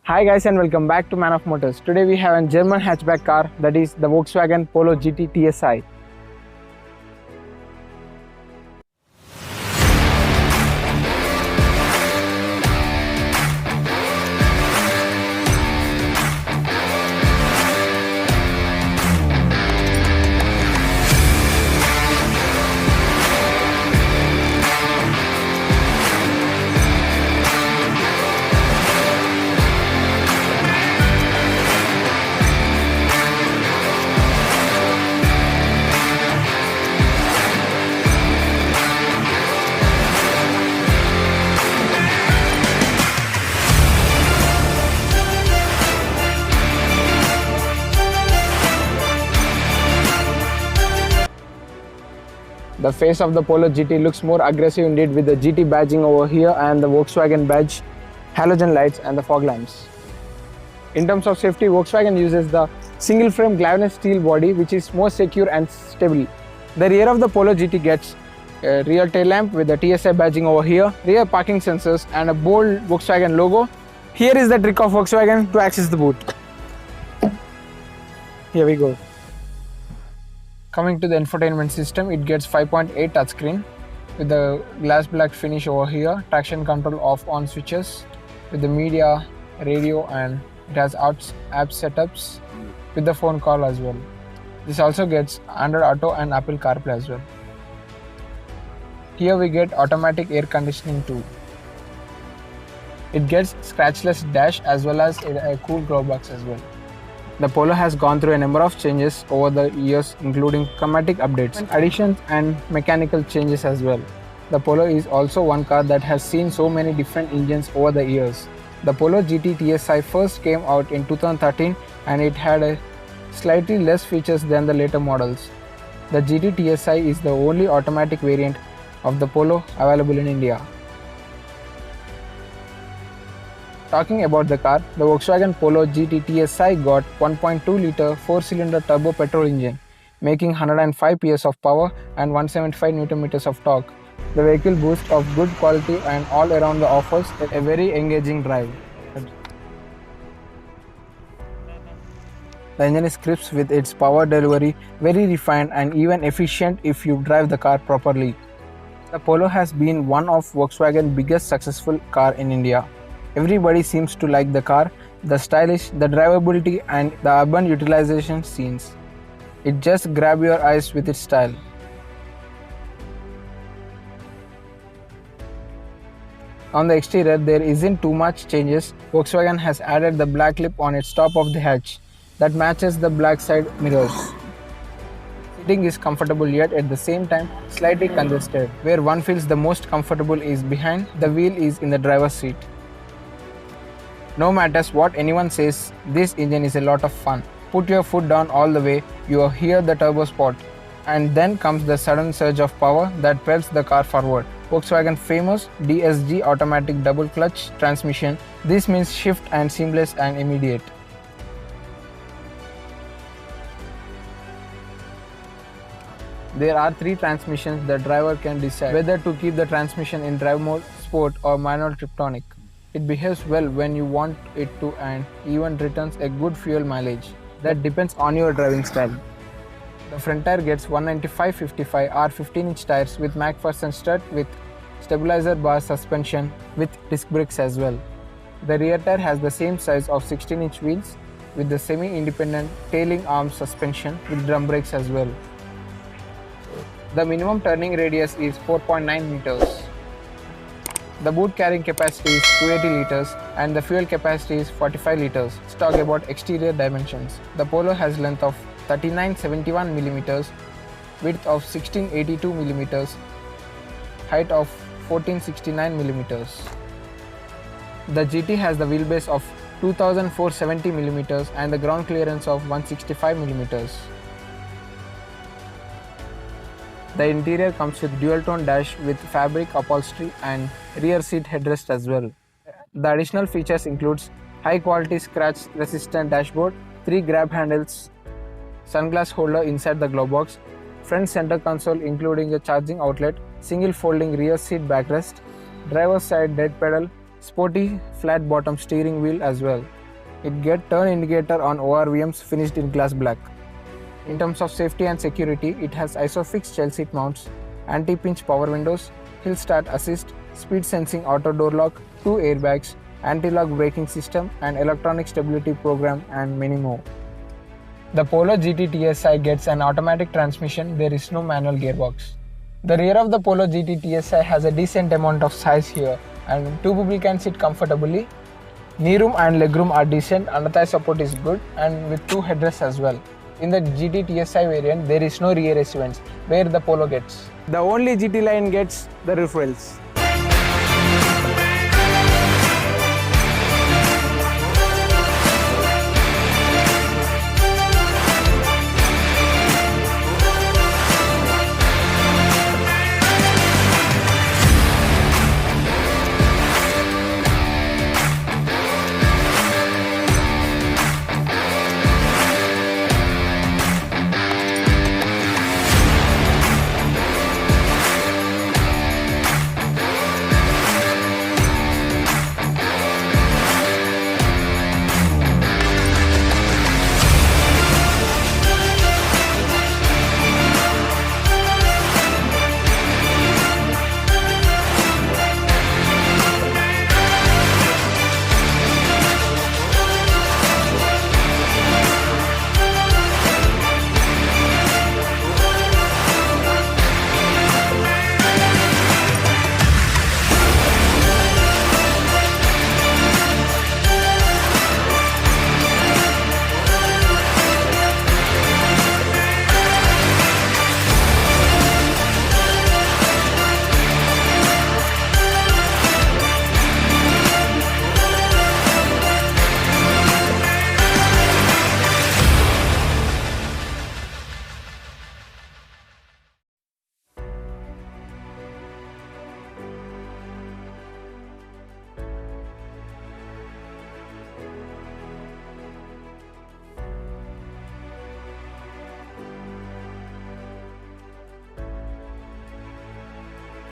Hi guys and welcome back to Man of Motors. Today we have a German hatchback car, that is the Volkswagen Polo GT TSI. The face of the Polo GT looks more aggressive indeed, with the GT badging over here and the Volkswagen badge, halogen lights and the fog lamps. In terms of safety, Volkswagen uses the single frame galvanized steel body, which is more secure and stable. The rear of the Polo GT gets a rear tail lamp with the TSI badging over here, rear parking sensors and a bold Volkswagen logo. Here is the trick of Volkswagen to access the boot. Here we go. Coming to the infotainment system, it gets 5.8 touchscreen with the glass black finish over here, traction control off-on switches with the media, radio, and it has app setups with the phone call as well. This also gets Android Auto and Apple CarPlay as well. Here we get automatic air conditioning too. It gets scratchless dash as well as a cool glove box as well. The Polo has gone through a number of changes over the years, including chromatic updates, additions and mechanical changes as well. The Polo is also one car that has seen so many different engines over the years. The Polo GT TSI first came out in 2013 and it had a slightly less features than the later models. The GT TSI is the only automatic variant of the Polo available in India. Talking about the car, the Volkswagen Polo GT TSI got 1.2-litre 4-cylinder turbo petrol engine, making 105 PS of power and 175 Nm of torque. The vehicle boasts of good quality and all around the offers a very engaging drive. The engine is crisp with its power delivery, very refined and even efficient if you drive the car properly. The Polo has been one of Volkswagen's biggest successful car in India. Everybody seems to like the car, the stylish, the drivability and the urban utilization scenes. It just grabs your eyes with its style. On the exterior, there isn't too much changes. Volkswagen has added the black lip on its top of the hatch that matches the black side mirrors. Seating is comfortable yet at the same time slightly congested. Where one feels the most comfortable is behind, the wheel is in the driver's seat. No matter what anyone says, this engine is a lot of fun. Put your foot down all the way, you hear the turbo spot, and then comes the sudden surge of power that propels the car forward. Volkswagen famous DSG automatic double clutch transmission. This means shift and seamless and immediate. There are 3 transmissions. The driver can decide whether to keep the transmission in drive mode, sport or manual Tiptronic. It behaves well when you want it to and even returns a good fuel mileage. That depends on your driving style. The front tire gets 195/55 R 15-inch tires with McPherson strut with stabilizer bar suspension with disc brakes as well. The rear tire has the same size of 16-inch wheels with the semi-independent tailing arm suspension with drum brakes as well. The minimum turning radius is 4.9 meters. The boot carrying capacity is 280 liters and the fuel capacity is 45 liters. Let's talk about exterior dimensions. The Polo has length of 3971 mm, width of 1682 mm, height of 1469 mm. The GT has the wheelbase of 2470 mm and the ground clearance of 165 mm. The interior comes with dual-tone dash with fabric upholstery and rear seat headrest as well. The additional features includes high-quality scratch-resistant dashboard, 3 grab handles, sunglass holder inside the glove box, front center console including a charging outlet, single folding rear seat backrest, driver's side dead pedal, sporty flat bottom steering wheel as well. It gets turn indicator on ORVMs finished in glass black. In terms of safety and security, it has ISOFIX child seat mounts, anti-pinch power windows, hill start assist, speed sensing auto door lock, 2 airbags, anti-lock braking system and electronic stability program and many more. The Polo GT TSI gets an automatic transmission, there is no manual gearbox. The rear of the Polo GT TSI has a decent amount of size here and 2 people can sit comfortably. Knee room and legroom are decent, under-thigh support is good and with 2 headrests as well. In the GT TSI variant, there is no rear AC vents, where the Polo gets. The only GT line gets the roof rails.